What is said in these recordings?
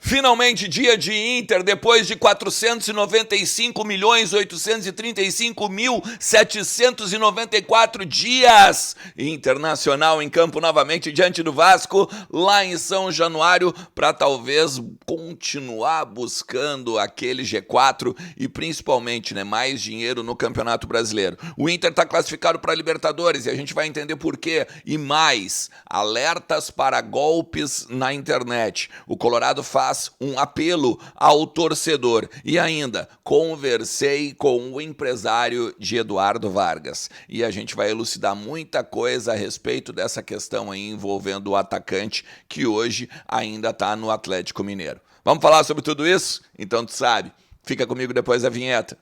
Finalmente dia de Inter, depois de 495.835.794 dias. Internacional em campo novamente diante do Vasco, lá em São Januário, para talvez continuar buscando aquele G4 e principalmente mais dinheiro no Campeonato Brasileiro. O Inter está classificado para a Libertadores e a gente vai entender por quê. E mais, alertas para golpes na internet. O Colorado faz um apelo ao torcedor. E ainda, conversei com o empresário de Eduardo Vargas. E a gente vai elucidar muita coisa a respeito dessa questão aí envolvendo o atacante que hoje ainda está no Atlético Mineiro. Vamos falar sobre tudo isso? Então tu sabe. Fica comigo depois da vinheta.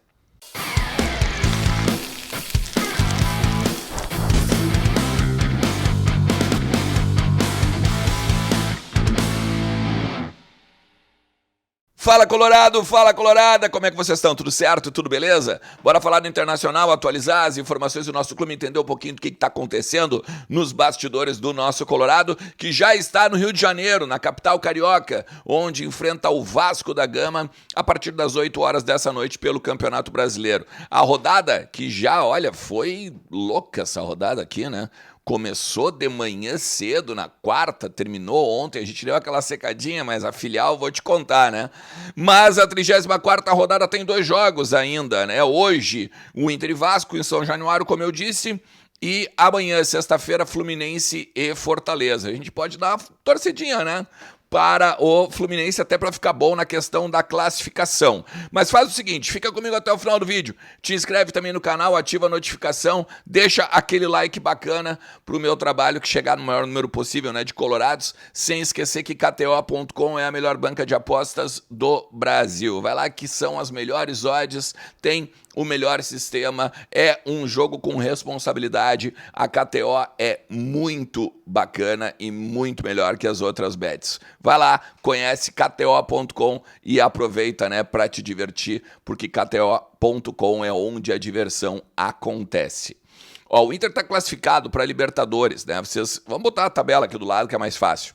Fala Colorado, fala Colorada, como é que vocês estão? Tudo certo? Tudo beleza? Bora falar do Internacional, atualizar as informações do nosso clube, entender um pouquinho do que está acontecendo nos bastidores do nosso Colorado, que já está no Rio de Janeiro, na capital carioca, onde enfrenta o Vasco da Gama a partir das 8 horas dessa noite pelo Campeonato Brasileiro. A rodada que já, olha, foi louca essa rodada aqui, né? Começou de manhã cedo, na quarta, terminou ontem, a gente deu aquela secadinha, mas a filial vou te contar, né? Mas a 34ª rodada tem 2 jogos ainda, né? Hoje, o Inter e Vasco em São Januário, como eu disse, e amanhã, sexta-feira, Fluminense e Fortaleza. A gente pode dar uma torcidinha, né? Para o Fluminense, até para ficar bom na questão da classificação. Mas faz o seguinte, fica comigo até o final do vídeo, te inscreve também no canal, ativa a notificação, deixa aquele like bacana pro meu trabalho que chegar no maior número possível, né, de colorados, sem esquecer que KTO.com é a melhor banca de apostas do Brasil. Vai lá que são as melhores odds, tem o melhor sistema, é um jogo com responsabilidade. A KTO é muito bacana e muito melhor que as outras bets. Vai lá, conhece KTO.com e aproveita, né, para te divertir, porque KTO.com é onde a diversão acontece. Ó, o Inter está classificado para Libertadores, né? Vamos botar a tabela aqui do lado que é mais fácil.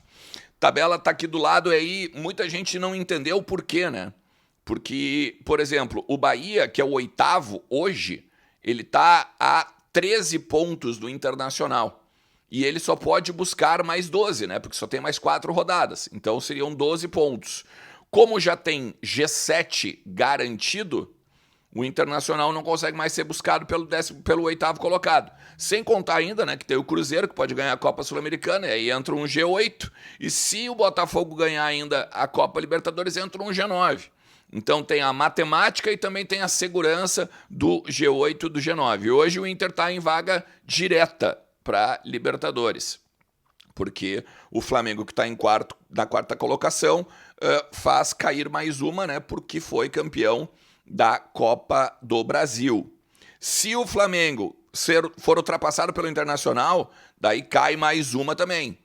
Tabela está aqui do lado e aí muita gente não entendeu o porquê, né? Porque, por exemplo, o Bahia, que é o 8º hoje, ele está a 13 pontos do Internacional. E ele só pode buscar mais 12, né? Porque só tem mais 4 rodadas. Então seriam 12 pontos. Como já tem G7 garantido, o Internacional não consegue mais ser buscado pelo 8º colocado. Sem contar ainda, né, que tem o Cruzeiro, que pode ganhar a Copa Sul-Americana, e aí entra um G8. E se o Botafogo ganhar ainda a Copa Libertadores, entra um G9. Então tem a matemática e também tem a segurança do G8 e do G9. Hoje o Inter está em vaga direta para Libertadores, porque o Flamengo, que está na quarta colocação, faz cair mais uma, né, porque foi campeão da Copa do Brasil. Se o Flamengo for ultrapassado pelo Internacional, daí cai mais uma também.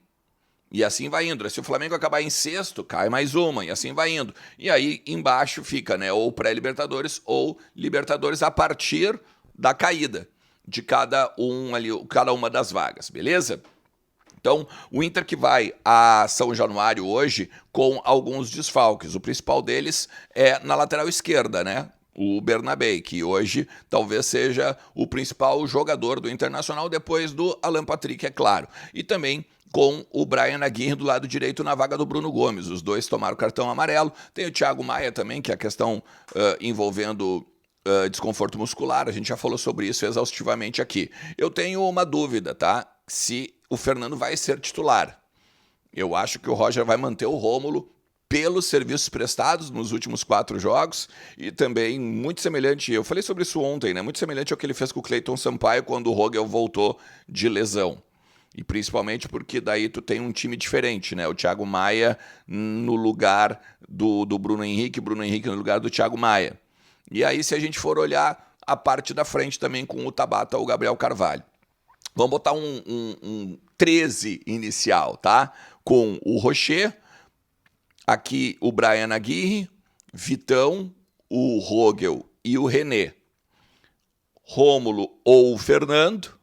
E assim vai indo. Se o Flamengo acabar em sexto, cai mais uma, e assim vai indo. E aí embaixo fica, né, ou pré-Libertadores ou Libertadores a partir da caída de cada uma das vagas, beleza? Então, o Inter que vai a São Januário hoje com alguns desfalques. O principal deles é na lateral esquerda, né? O Bernabé, que hoje talvez seja o principal jogador do Internacional, depois do Alan Patrick, é claro. E também com o Brian Aguirre do lado direito na vaga do Bruno Gomes. Os dois tomaram cartão amarelo. Tem o Thiago Maia também, que é a questão envolvendo desconforto muscular. A gente já falou sobre isso exaustivamente aqui. Eu tenho uma dúvida, tá? Se o Fernando vai ser titular. Eu acho que o Roger vai manter o Rômulo pelos serviços prestados nos últimos 4 jogos e também muito semelhante, eu falei sobre isso ontem, né? Muito semelhante ao que ele fez com o Cleiton Sampaio quando o Rogel voltou de lesão. E principalmente porque daí tu tem um time diferente, né? O Thiago Maia no lugar do Bruno Henrique no lugar do Thiago Maia. E aí, se a gente for olhar a parte da frente também com o Tabata ou o Gabriel Carvalho. Vamos botar um 13 inicial, tá? Com o Rocher, aqui o Brian Aguirre, Vitão, o Rogel e o René. Rômulo ou o Fernando,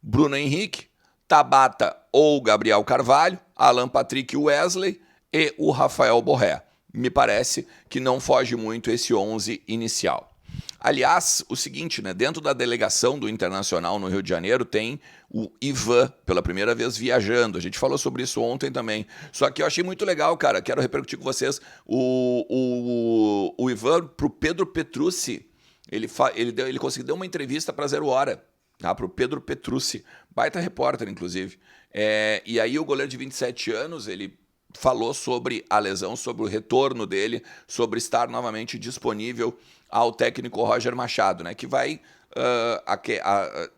Bruno Henrique, Tabata ou Gabriel Carvalho, Alan Patrick e Wesley e o Rafael Borré. me parece que não foge muito esse 11 inicial. Aliás, o seguinte, né? Dentro da delegação do Internacional no Rio de Janeiro tem o Ivan, pela primeira vez viajando. A gente falou sobre isso ontem também. Só que eu achei muito legal, cara. Quero repercutir com vocês. O Ivan, pro Pedro Petrucci, ele conseguiu dar uma entrevista para Zero Hora, tá? Pro Pedro Petrucci, baita repórter, inclusive. E aí o goleiro de 27 anos, ele falou sobre a lesão, sobre o retorno dele, sobre estar novamente disponível ao técnico Roger Machado, né? Que vai,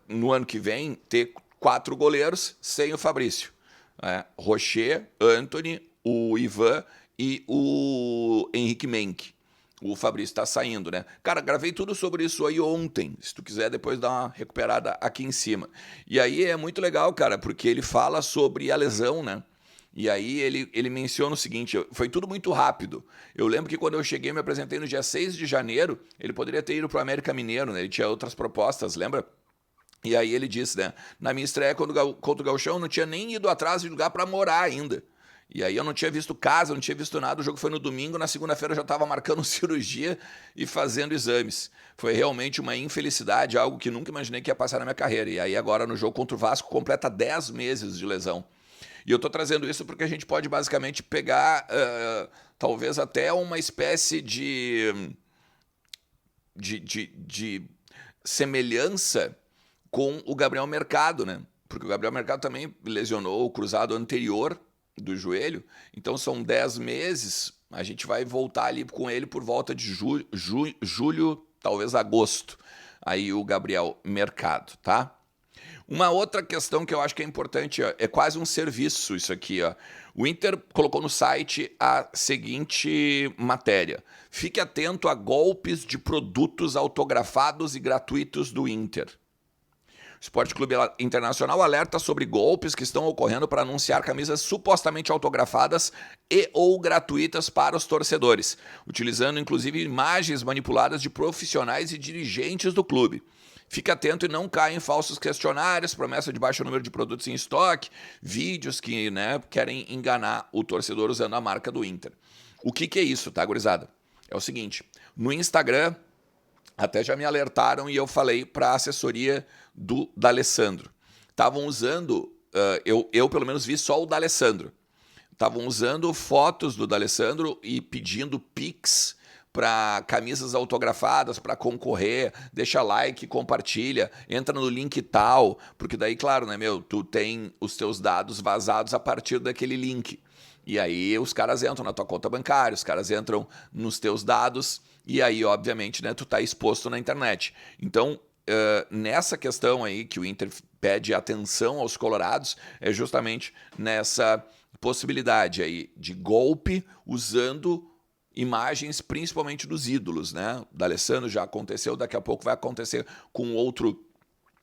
no ano que vem, ter 4 goleiros sem o Fabrício. Rocher, Antony, o Ivan e o Henrique Menck. O Fabrício está saindo, né? Cara, gravei tudo sobre isso aí ontem. Se tu quiser depois dar uma recuperada aqui em cima. E aí é muito legal, cara, porque ele fala sobre a lesão, né? E aí ele menciona o seguinte, foi tudo muito rápido. Eu lembro que quando eu cheguei, me apresentei no dia 6 de janeiro, ele poderia ter ido para o América Mineiro, né? Ele tinha outras propostas, lembra? E aí ele disse, né? Na minha estreia contra o Gauchão, eu não tinha nem ido atrás de lugar para morar ainda. E aí eu não tinha visto casa, não tinha visto nada, o jogo foi no domingo, na segunda-feira eu já estava marcando cirurgia e fazendo exames. Foi realmente uma infelicidade, algo que nunca imaginei que ia passar na minha carreira. E aí agora no jogo contra o Vasco completa 10 meses de lesão. E eu estou trazendo isso porque a gente pode basicamente pegar talvez até uma espécie de semelhança com o Gabriel Mercado, né? Porque o Gabriel Mercado também lesionou o cruzado anterior do joelho, então são 10 meses, a gente vai voltar ali com ele por volta de julho, talvez agosto, aí o Gabriel Mercado, tá? Uma outra questão que eu acho que é importante, ó, é quase um serviço isso aqui, ó. O Inter colocou no site a seguinte matéria: fique atento a golpes de produtos autografados e gratuitos do Inter. O Esporte Clube Internacional alerta sobre golpes que estão ocorrendo para anunciar camisas supostamente autografadas e ou gratuitas para os torcedores, utilizando inclusive imagens manipuladas de profissionais e dirigentes do clube. Fique atento e não caia em falsos questionários, promessa de baixo número de produtos em estoque, vídeos que, né, querem enganar o torcedor usando a marca do Inter. O que é isso, tá, gurizada? É o seguinte, no Instagram até já me alertaram e eu falei para a assessoria do D'Alessandro. Estavam usando, eu pelo menos vi só o D'Alessandro. Estavam usando fotos do D'Alessandro e pedindo Pix para camisas autografadas, para concorrer, deixa like, compartilha, entra no link tal, porque daí, claro, né, tu tem os teus dados vazados a partir daquele link. E aí os caras entram na tua conta bancária, os caras entram nos teus dados e aí, obviamente, né, tu tá exposto na internet. Então, nessa questão aí que o Inter pede atenção aos colorados, é justamente nessa possibilidade aí de golpe usando imagens principalmente dos ídolos, né? O D'Alessandro já aconteceu, daqui a pouco vai acontecer com outro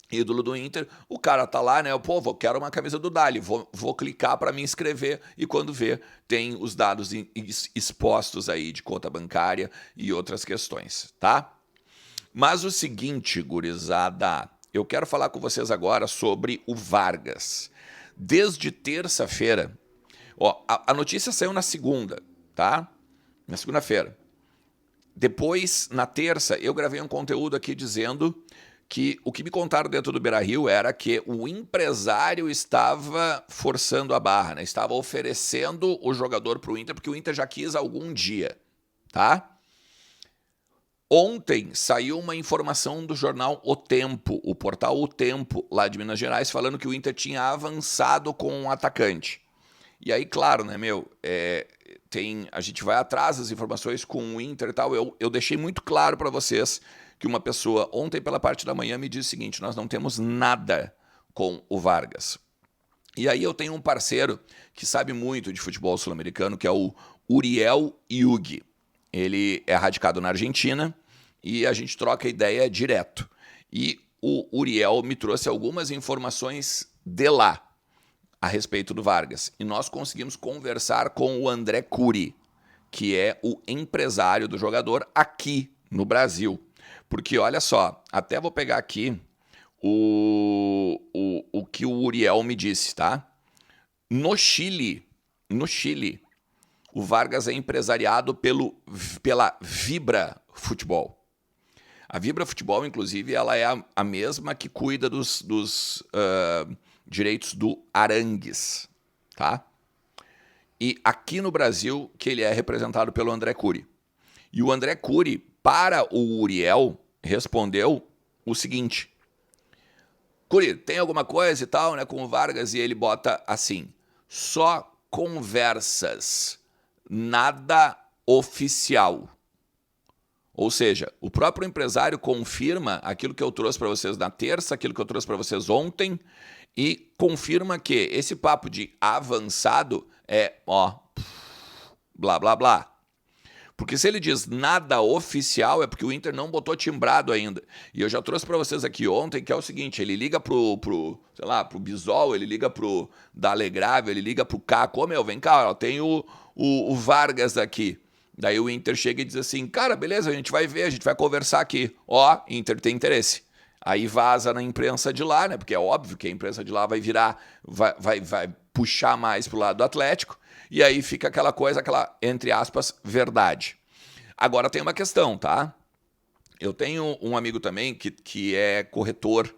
ídolo do Inter. O cara tá lá, né? Pô, quero uma camisa do Dali, vou clicar para me inscrever e quando vê, tem os dados expostos aí de conta bancária e outras questões, tá? Mas o seguinte, gurizada, eu quero falar com vocês agora sobre o Vargas. Desde terça-feira, ó, a notícia saiu na segunda, tá? Na segunda-feira. Depois, na terça, eu gravei um conteúdo aqui dizendo que o que me contaram dentro do Beira-Rio era que o empresário estava forçando a barra, né? Estava oferecendo o jogador para o Inter, porque o Inter já quis há algum dia, tá? Ontem saiu uma informação do jornal O Tempo, o portal O Tempo, lá de Minas Gerais, falando que o Inter tinha avançado com um atacante. E aí, claro, né, a gente vai atrás das informações com o Inter e tal. Eu deixei muito claro para vocês que uma pessoa ontem pela parte da manhã me disse o seguinte: nós não temos nada com o Vargas. E aí eu tenho um parceiro que sabe muito de futebol sul-americano, que é o Uriel Yugi. Ele é radicado na Argentina e a gente troca ideia direto. E o Uriel me trouxe algumas informações de lá a respeito do Vargas. E nós conseguimos conversar com o André Curi, que é o empresário do jogador aqui no Brasil. Porque, olha só, até vou pegar aqui o que o Uriel me disse, tá? No Chile, O Vargas é empresariado pela Vibra Futebol. A Vibra Futebol, inclusive, ela é a mesma que cuida dos direitos do Arangues, tá? E aqui no Brasil, que ele é representado pelo André Cury. E o André Cury, para o Uriel, respondeu o seguinte: Cury, tem alguma coisa e tal, né, com o Vargas? E ele bota assim: só conversas, nada oficial. Ou seja, o próprio empresário confirma aquilo que eu trouxe para vocês na terça, aquilo que eu trouxe para vocês ontem, e confirma que esse papo de avançado é, blá, blá, blá. Porque se ele diz nada oficial, é porque o Inter não botou timbrado ainda. E eu já trouxe para vocês aqui ontem, que é o seguinte: ele liga pro Bisol, ele liga pro Dalegrave, ele liga pro Caco: ô meu, vem cá, ó, tem o Vargas aqui. Daí o Inter chega e diz assim: cara, beleza, a gente vai ver, a gente vai conversar aqui. Ó, Inter tem interesse. Aí vaza na imprensa de lá, né? Porque é óbvio que a imprensa de lá vai virar, vai puxar mais pro lado do Atlético. E aí fica aquela coisa, aquela, entre aspas, verdade. Agora tem uma questão, tá? Eu tenho um amigo também que é corretor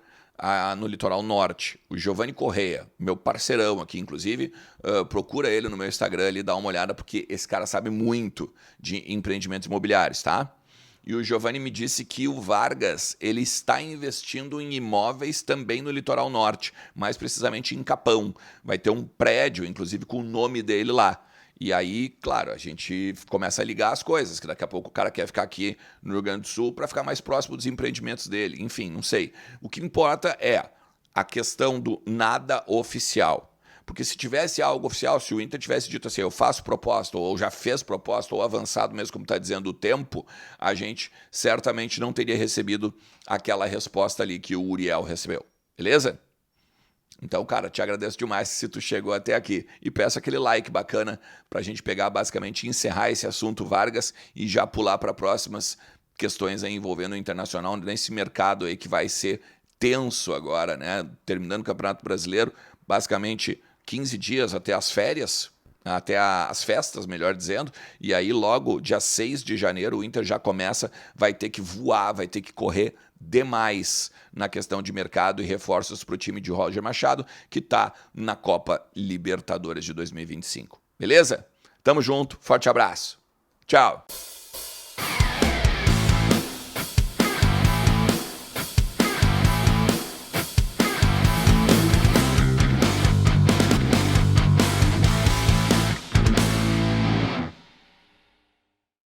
no Litoral Norte, o Giovanni Correia, meu parceirão aqui, inclusive. Procura ele no meu Instagram ali, dá uma olhada, porque esse cara sabe muito de empreendimentos imobiliários, tá? E o Giovanni me disse que o Vargas ele está investindo em imóveis também no Litoral Norte, mais precisamente em Capão. Vai ter um prédio, inclusive, com o nome dele lá. E aí, claro, a gente começa a ligar as coisas, que daqui a pouco o cara quer ficar aqui no Rio Grande do Sul para ficar mais próximo dos empreendimentos dele. Enfim, não sei. O que importa é a questão do nada oficial. Porque se tivesse algo oficial, se o Inter tivesse dito assim, eu faço proposta, ou já fez proposta, ou avançado mesmo, como está dizendo o tempo, a gente certamente não teria recebido aquela resposta ali que o Uriel recebeu. Beleza? Então, cara, te agradeço demais se tu chegou até aqui. E peço aquele like bacana pra gente pegar, basicamente, encerrar esse assunto Vargas e já pular para próximas questões aí envolvendo o Internacional, nesse mercado aí que vai ser tenso agora, né? Terminando o Campeonato Brasileiro, basicamente 15 dias até as férias, até as festas, melhor dizendo, e aí logo dia 6 de janeiro o Inter já começa, vai ter que voar, vai ter que correr demais na questão de mercado e reforços para o time de Roger Machado, que está na Copa Libertadores de 2025. Beleza? Tamo junto, forte abraço. Tchau.